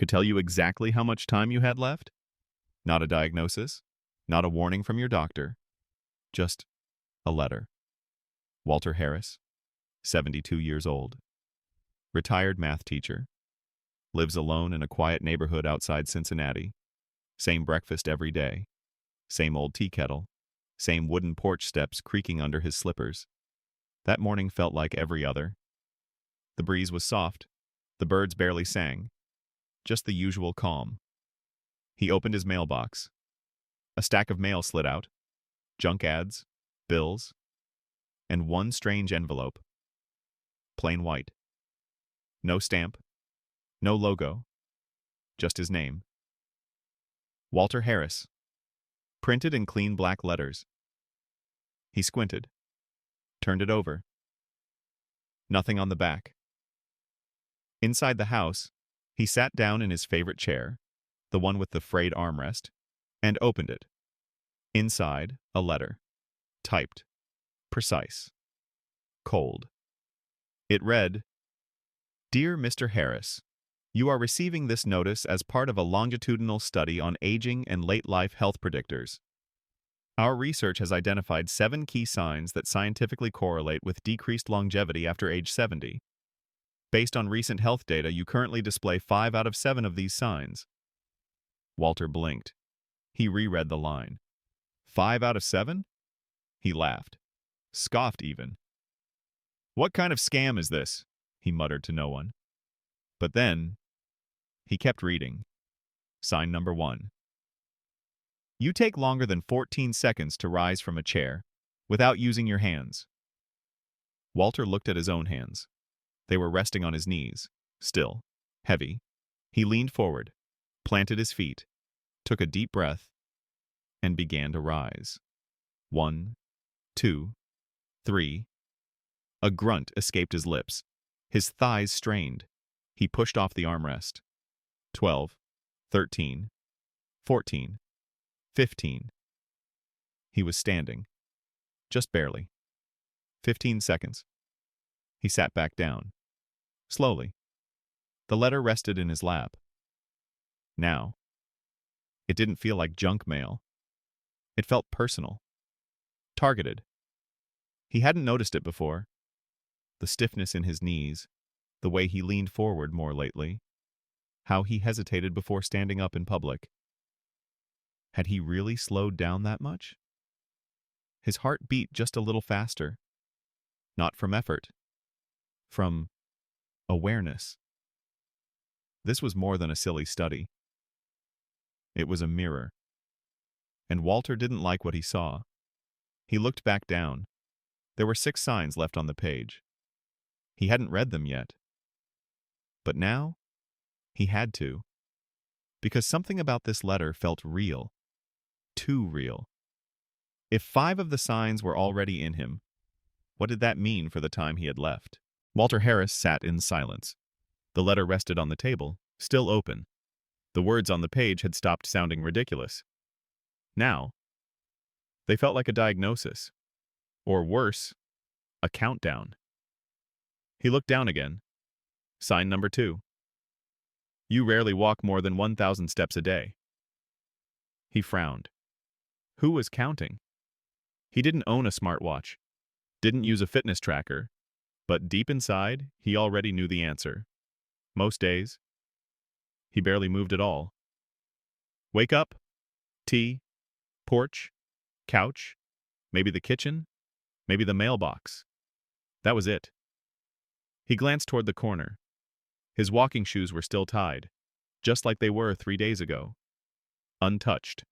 could tell you exactly how much time you had left. Not a diagnosis, not a warning from your doctor, just a letter. Walter Harris, 72 years old, retired math teacher, lives alone in a quiet neighborhood outside Cincinnati. Same breakfast every day, same old tea kettle, same wooden porch steps creaking under his slippers. That morning felt like every other. The breeze was soft, the birds barely sang, just the usual calm. He opened his mailbox. A stack of mail slid out, junk ads, bills, and one strange envelope. Plain white. No stamp, no logo, just his name. Walter Harris, printed in clean black letters. He squinted, turned it over. Nothing on the back. Inside the house, he sat down in his favorite chair, the one with the frayed armrest, and opened it. Inside, a letter. Typed. Precise. Cold. It read, "Dear Mr. Harris, you are receiving this notice as part of a longitudinal study on aging and late-life health predictors. Our research has identified 7 key signs that scientifically correlate with decreased longevity after age 70. Based on recent health data, you currently display 5 out of 7 of these signs." Walter blinked. He reread the line. 5 out of 7? He laughed. Scoffed even. "What kind of scam is this?" he muttered to no one. But then, he kept reading. Sign number 1. You take longer than 14 seconds to rise from a chair without using your hands. Walter looked at his own hands. They were resting on his knees, still, heavy. He leaned forward, planted his feet, took a deep breath, and began to rise. 1, 2, 3. A grunt escaped his lips. His thighs strained. He pushed off the armrest. 12, 13, 14, 15. He was standing. Just barely. 15 seconds. He sat back down. Slowly. The letter rested in his lap. Now, it didn't feel like junk mail. It felt personal. Targeted. He hadn't noticed it before. The stiffness in his knees, the way he leaned forward more lately, how he hesitated before standing up in public. Had he really slowed down that much? His heart beat just a little faster. Not from effort. From awareness. This was more than a silly study. It was a mirror. And Walter didn't like what he saw. He looked back down. There were 6 signs left on the page. He hadn't read them yet. But now, he had to. Because something about this letter felt real. Too real. If 5 of the signs were already in him, what did that mean for the time he had left? Walter Harris sat in silence. The letter rested on the table, still open. The words on the page had stopped sounding ridiculous. Now, they felt like a diagnosis. Or worse, a countdown. He looked down again. Sign number 2. You rarely walk more than 1,000 steps a day. He frowned. Who was counting? He didn't own a smartwatch, didn't use a fitness tracker, but deep inside, he already knew the answer. Most days, he barely moved at all. Wake up, tea, porch, couch, maybe the kitchen, maybe the mailbox. That was it. He glanced toward the corner. His walking shoes were still tied, just like they were 3 days ago. Untouched.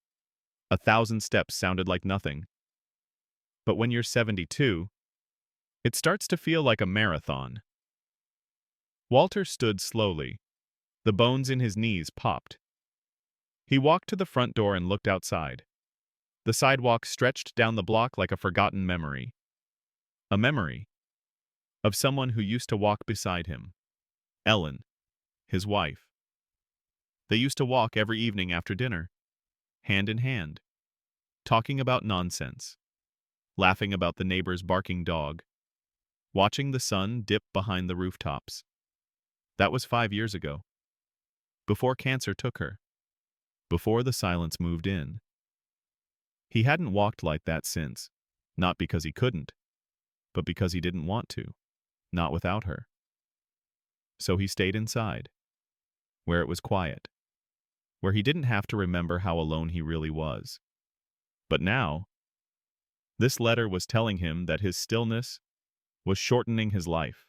1,000 steps sounded like nothing. But when you're 72, it starts to feel like a marathon. Walter stood slowly. The bones in his knees popped. He walked to the front door and looked outside. The sidewalk stretched down the block like a forgotten memory. A memory of someone who used to walk beside him. Ellen, his wife. They used to walk every evening after dinner, hand in hand, talking about nonsense, laughing about the neighbor's barking dog, watching the sun dip behind the rooftops. That was 5 years ago. before cancer took her, before the silence moved in. He hadn't walked like that since, not because he couldn't, but because he didn't want to, not without her. So he stayed inside, where it was quiet, where he didn't have to remember how alone he really was. But now, this letter was telling him that his stillness was shortening his life.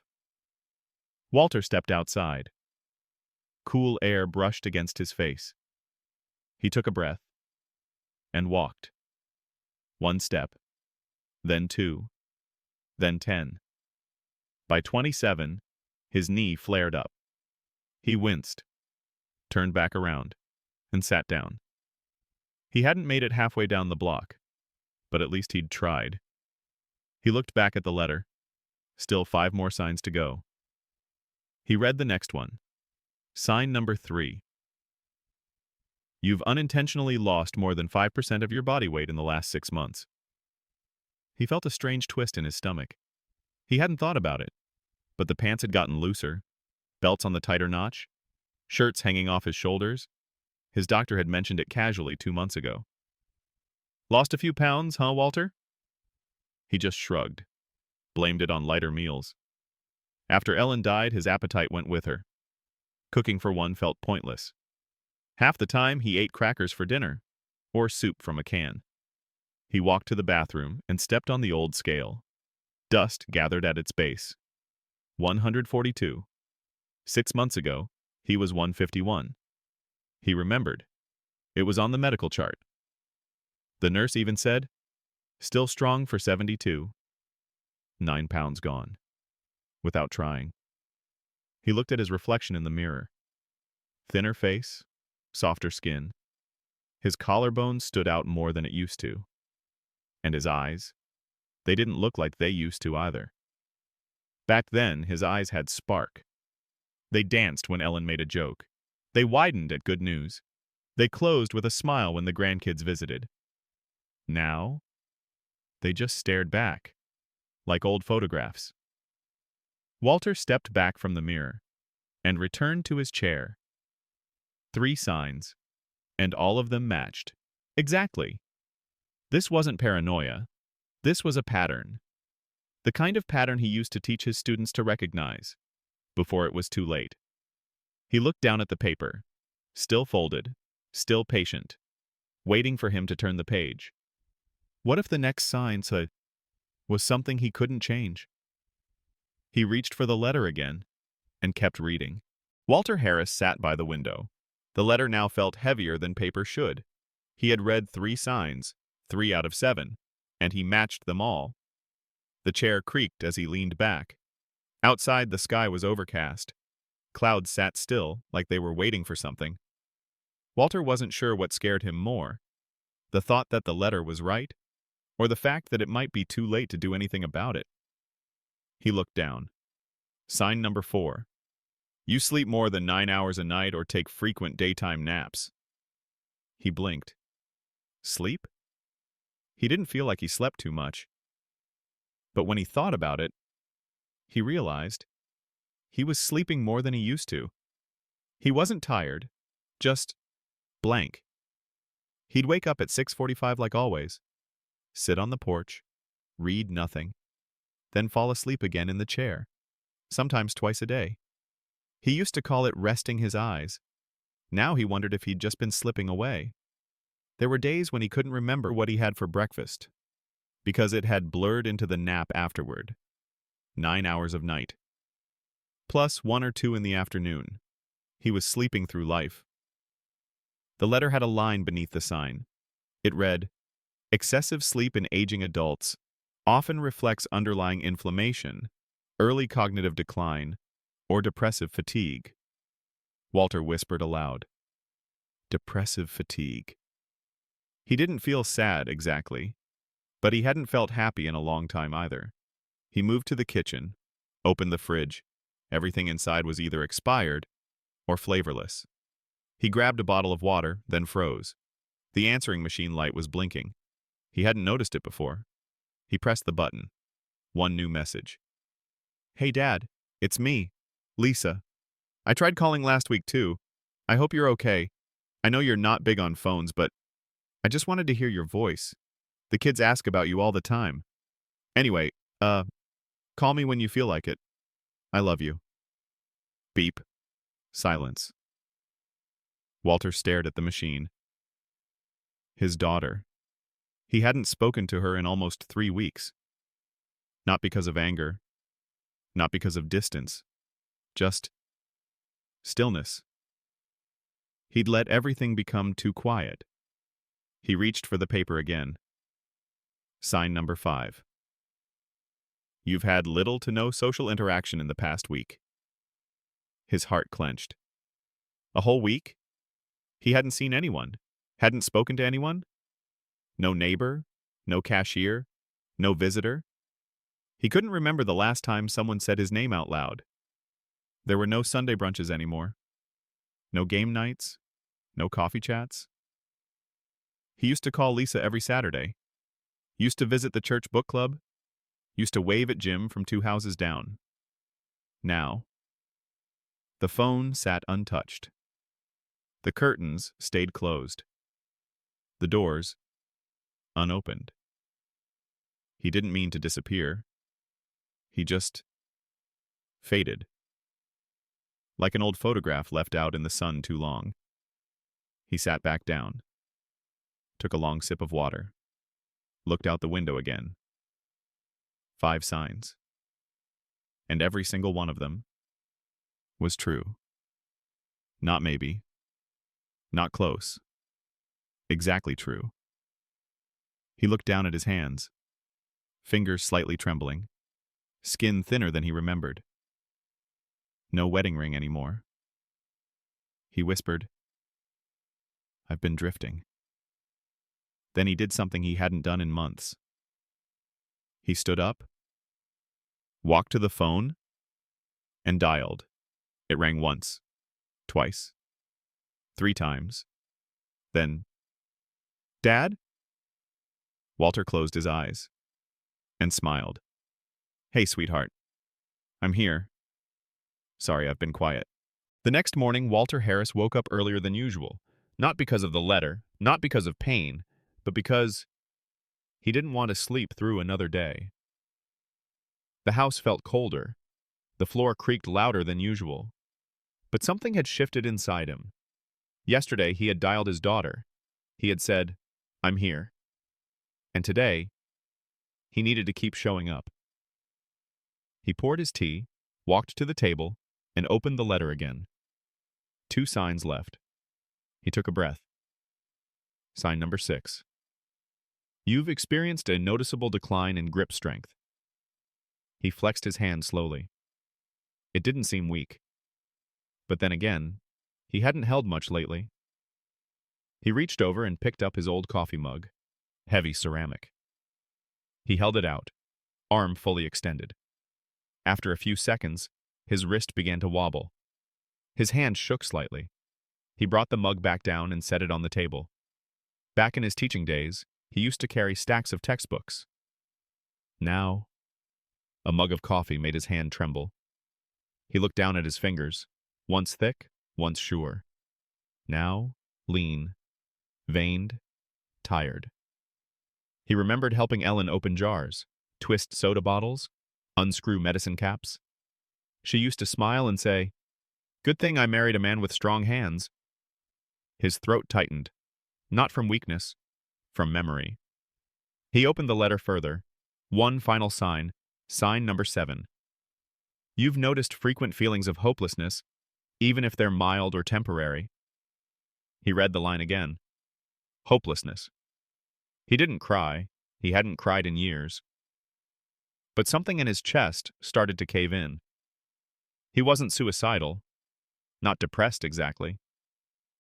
Walter stepped outside. Cool air brushed against his face. He took a breath and walked. 1 step, then 2, then 10. By 27, his knee flared up. He winced, turned back around, and sat down. He hadn't made it halfway down the block, but at least he'd tried. He looked back at the letter. Still 5 more signs to go. He read the next one. Sign number 3. You've unintentionally lost more than 5% of your body weight in the last 6 months. He felt a strange twist in his stomach. He hadn't thought about it, but the pants had gotten looser, belts on the tighter notch, shirts hanging off his shoulders. His doctor had mentioned it casually 2 months ago. Lost a few pounds, huh, Walter? He just shrugged, blamed it on lighter meals. After Ellen died, his appetite went with her. Cooking for one felt pointless. Half the time, he ate crackers for dinner, or soup from a can. He walked to the bathroom and stepped on the old scale. Dust gathered at its base. 142. 6 months ago, he was 151. He remembered. It was on the medical chart. The nurse even said, still strong for 72. 9 pounds gone. Without trying. He looked at his reflection in the mirror. Thinner face, softer skin. His collarbone stood out more than it used to. And his eyes? They didn't look like they used to either. Back then, his eyes had spark. They danced when Ellen made a joke. They widened at good news. They closed with a smile when the grandkids visited. Now, they just stared back, like old photographs. Walter stepped back from the mirror and returned to his chair. 3 signs, and all of them matched. Exactly. This wasn't paranoia. This was a pattern. The kind of pattern he used to teach his students to recognize, before it was too late. He looked down at the paper, still folded, still patient, waiting for him to turn the page. What if the next sign was something he couldn't change? He reached for the letter again and kept reading. Walter Harris sat by the window. The letter now felt heavier than paper should. He had read 3 signs, 3 out of 7, and he matched them all. The chair creaked as he leaned back. Outside, the sky was overcast. Clouds sat still, like they were waiting for something. Walter wasn't sure what scared him more, the thought that the letter was right, or the fact that it might be too late to do anything about it. He looked down. Sign number 4. You sleep more than 9 hours a night or take frequent daytime naps. He blinked. Sleep? He didn't feel like he slept too much. But when he thought about it, he realized he was sleeping more than he used to. He wasn't tired, just blank. He'd wake up at 6:45 like always, sit on the porch, read nothing, then fall asleep again in the chair, sometimes twice a day. He used to call it resting his eyes. Now he wondered if he'd just been slipping away. There were days when he couldn't remember what he had for breakfast, because it had blurred into the nap afterward. 9 hours of night. Plus 1 or 2 in the afternoon. He was sleeping through life. The letter had a line beneath the sign. It read, excessive sleep in aging adults often reflects underlying inflammation, early cognitive decline, or depressive fatigue. Walter whispered aloud. Depressive fatigue. He didn't feel sad, exactly, but he hadn't felt happy in a long time either. He moved to the kitchen, opened the fridge. Everything inside was either expired or flavorless. He grabbed a bottle of water, then froze. The answering machine light was blinking. He hadn't noticed it before. He pressed the button. 1 new message. Hey, Dad, it's me, Lisa. I tried calling last week too. I hope you're okay. I know you're not big on phones, but I just wanted to hear your voice. The kids ask about you all the time. Anyway, uh, call me when you feel like it. I love you. Beep. Silence. Walter stared at the machine. His daughter. He hadn't spoken to her in almost 3 weeks. Not because of anger. Not because of distance. Just stillness. He'd let everything become too quiet. He reached for the paper again. Sign number 5. You've had little to no social interaction in the past week. His heart clenched. A whole week? He hadn't seen anyone. Hadn't spoken to anyone? No neighbor? No cashier? No visitor? He couldn't remember the last time someone said his name out loud. There were no Sunday brunches anymore. No game nights. No coffee chats. He used to call Lisa every Saturday. Used to visit the church book club. Used to wave at Jim from 2 houses down. Now, the phone sat untouched. The curtains stayed closed. The doors unopened. He didn't mean to disappear. He just faded. Like an old photograph left out in the sun too long. He sat back down. Took a long sip of water. Looked out the window again. 5 signs. And every single one of them was true. Not maybe. Not close. Exactly true. He looked down at his hands. Fingers slightly trembling. Skin thinner than he remembered. No wedding ring anymore. He whispered, "I've been drifting." Then he did something he hadn't done in months. He stood up, walked to the phone, and dialed. It rang once, twice, 3 times. Then, "Dad?" Walter closed his eyes and smiled. "Hey, sweetheart. I'm here. Sorry, I've been quiet." The next morning, Walter Harris woke up earlier than usual, not because of the letter, not because of pain, but because he didn't want to sleep through another day. The house felt colder. The floor creaked louder than usual. But something had shifted inside him. Yesterday, he had dialed his daughter. He had said, "I'm here." And today, he needed to keep showing up. He poured his tea, walked to the table, and opened the letter again. 2 signs left. He took a breath. Sign number 6. You've experienced a noticeable decline in grip strength. He flexed his hand slowly. It didn't seem weak. But then again, he hadn't held much lately. He reached over and picked up his old coffee mug, heavy ceramic. He held it out, arm fully extended. After a few seconds, his wrist began to wobble. His hand shook slightly. He brought the mug back down and set it on the table. Back in his teaching days, he used to carry stacks of textbooks. Now, a mug of coffee made his hand tremble. He looked down at his fingers, once thick, once sure. Now, lean, veined, tired. He remembered helping Ellen open jars, twist soda bottles, unscrew medicine caps. She used to smile and say, "Good thing I married a man with strong hands." His throat tightened, not from weakness, from memory. He opened the letter further. One final sign, sign number 7. You've noticed frequent feelings of hopelessness, even if they're mild or temporary. He read the line again. Hopelessness. He didn't cry. He hadn't cried in years. But something in his chest started to cave in. He wasn't suicidal. Not depressed exactly.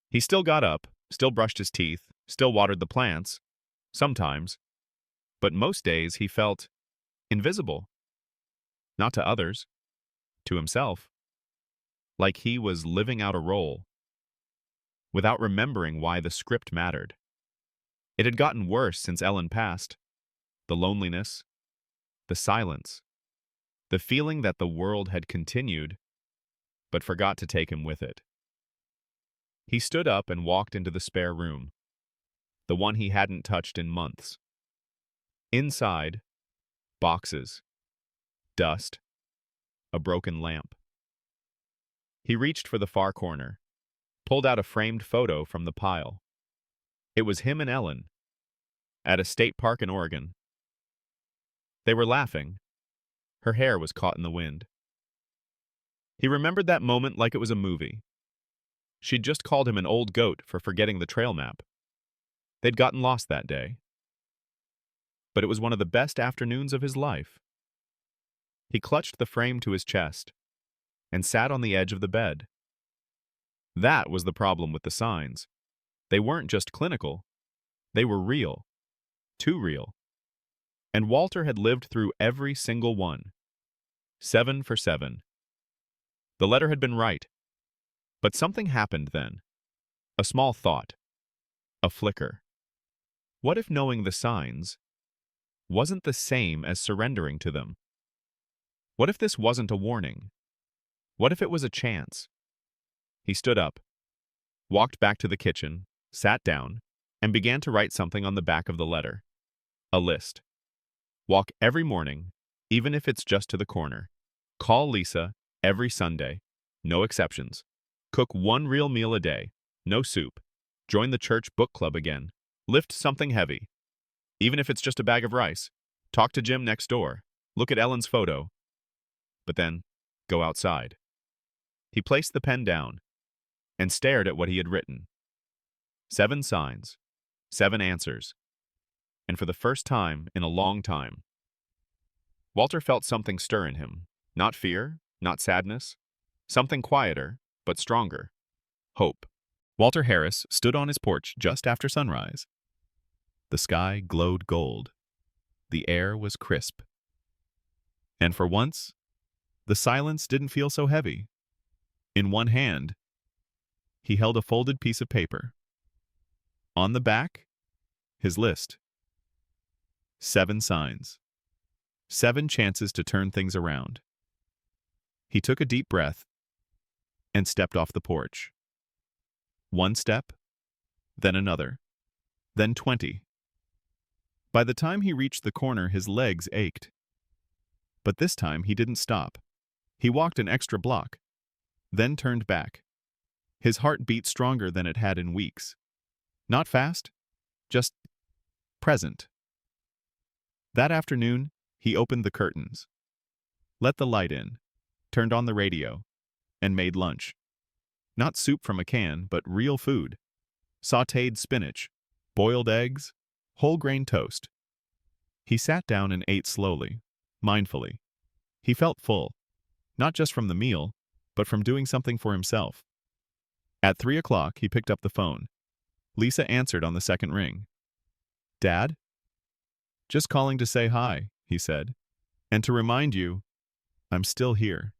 He still got up, still brushed his teeth, still watered the plants. Sometimes. But most days he felt invisible. Not to others. To himself. Like he was living out a role. Without remembering why the script mattered. It had gotten worse since Ellen passed. The loneliness. The silence. The feeling that the world had continued, but forgot to take him with it. He stood up and walked into the spare room, the one he hadn't touched in months. Inside, boxes, dust, a broken lamp. He reached for the far corner, pulled out a framed photo from the pile. It was him and Ellen, at a state park in Oregon. They were laughing. Her hair was caught in the wind. He remembered that moment like it was a movie. She'd just called him an old goat for forgetting the trail map. They'd gotten lost that day. But it was one of the best afternoons of his life. He clutched the frame to his chest and sat on the edge of the bed. That was the problem with the signs. They weren't just clinical. They were real. Too real. And Walter had lived through every single one. 7 for 7. The letter had been right. But something happened then. A small thought. A flicker. What if knowing the signs wasn't the same as surrendering to them? What if this wasn't a warning? What if it was a chance? He stood up, walked back to the kitchen, sat down, and began to write something on the back of the letter. A list. Walk every morning, even if it's just to the corner. Call Lisa every Sunday, no exceptions. Cook one real meal a day, no soup. Join the church book club again. Lift something heavy, even if it's just a bag of rice. Talk to Jim next door. Look at Ellen's photo. But then, go outside. He placed the pen down and stared at what he had written. 7 signs, 7 answers. And for the first time in a long time, Walter felt something stir in him. Not fear, not sadness. Something quieter, but stronger. Hope. Walter Harris stood on his porch just after sunrise. The sky glowed gold. The air was crisp. And for once, the silence didn't feel so heavy. In one hand, he held a folded piece of paper. On the back, his list. 7 signs. 7 chances to turn things around. He took a deep breath and stepped off the porch. 1 step, then another, then 20. By the time he reached the corner, his legs ached. But this time he didn't stop. He walked an extra block, then turned back. His heart beat stronger than it had in weeks. Not fast, just present. That afternoon, he opened the curtains, let the light in, turned on the radio, and made lunch. Not soup from a can, but real food. Sautéed spinach, boiled eggs, whole grain toast. He sat down and ate slowly, mindfully. He felt full, not just from the meal, but from doing something for himself. At 3 o'clock, he picked up the phone. Lisa answered on the second ring. "Dad?" "Just calling to say hi," he said. "And to remind you, I'm still here."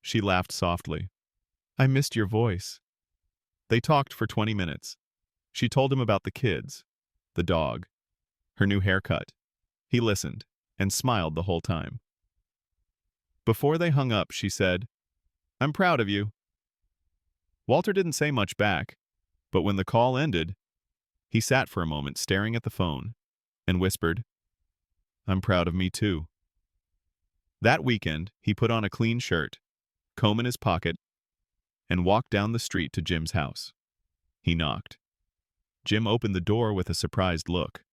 She laughed softly. "I missed your voice." They talked for 20 minutes. She told him about the kids, the dog, her new haircut. He listened and smiled the whole time. Before they hung up, she said, "I'm proud of you." Walter didn't say much back, but when the call ended, he sat for a moment staring at the phone and whispered, "I'm proud of me too." That weekend, he put on a clean shirt, comb in his pocket, and walked down the street to Jim's house. He knocked. Jim opened the door with a surprised look.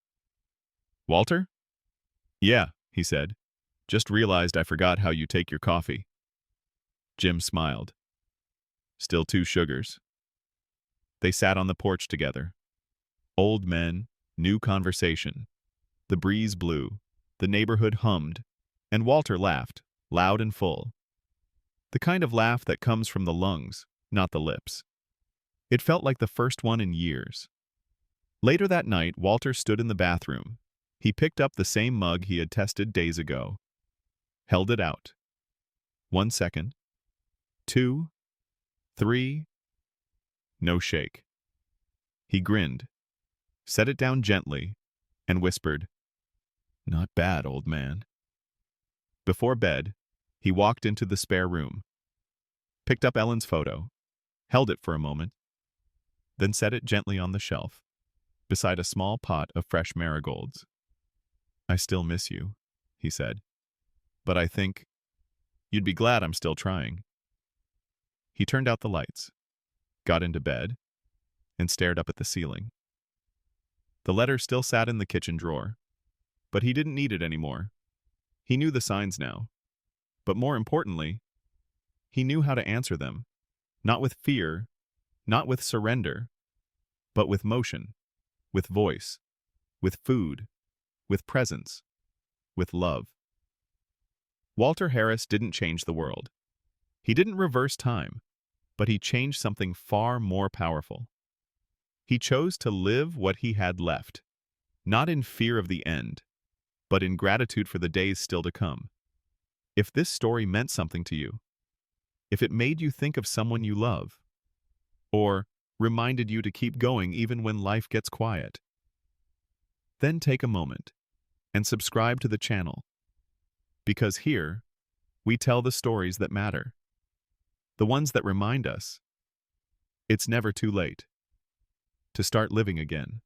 "Walter?" "Yeah," he said. "Just realized I forgot how you take your coffee." Jim smiled. "Still 2 sugars." They sat on the porch together. Old men, new conversation. The breeze blew, the neighborhood hummed, and Walter laughed, loud and full. The kind of laugh that comes from the lungs, not the lips. It felt like the first one in years. Later that night, Walter stood in the bathroom. He picked up the same mug he had tested days ago. Held it out. 1 second. 2. 3. No shake. He grinned, set it down gently, and whispered, "Not bad, old man." Before bed, he walked into the spare room, picked up Ellen's photo, held it for a moment, then set it gently on the shelf, beside a small pot of fresh marigolds. "I still miss you," he said, "but I think you'd be glad I'm still trying." He turned out the lights, got into bed, and stared up at the ceiling. The letter still sat in the kitchen drawer, but he didn't need it anymore. He knew the signs now. But more importantly, he knew how to answer them, not with fear, not with surrender, but with motion, with voice, with food, with presence, with love. Walter Harris didn't change the world. He didn't reverse time, but he changed something far more powerful. He chose to live what he had left, not in fear of the end, but in gratitude for the days still to come. If this story meant something to you, if it made you think of someone you love, or reminded you to keep going even when life gets quiet, then take a moment and subscribe to the channel, because here we tell the stories that matter, the ones that remind us it's never too late to start living again.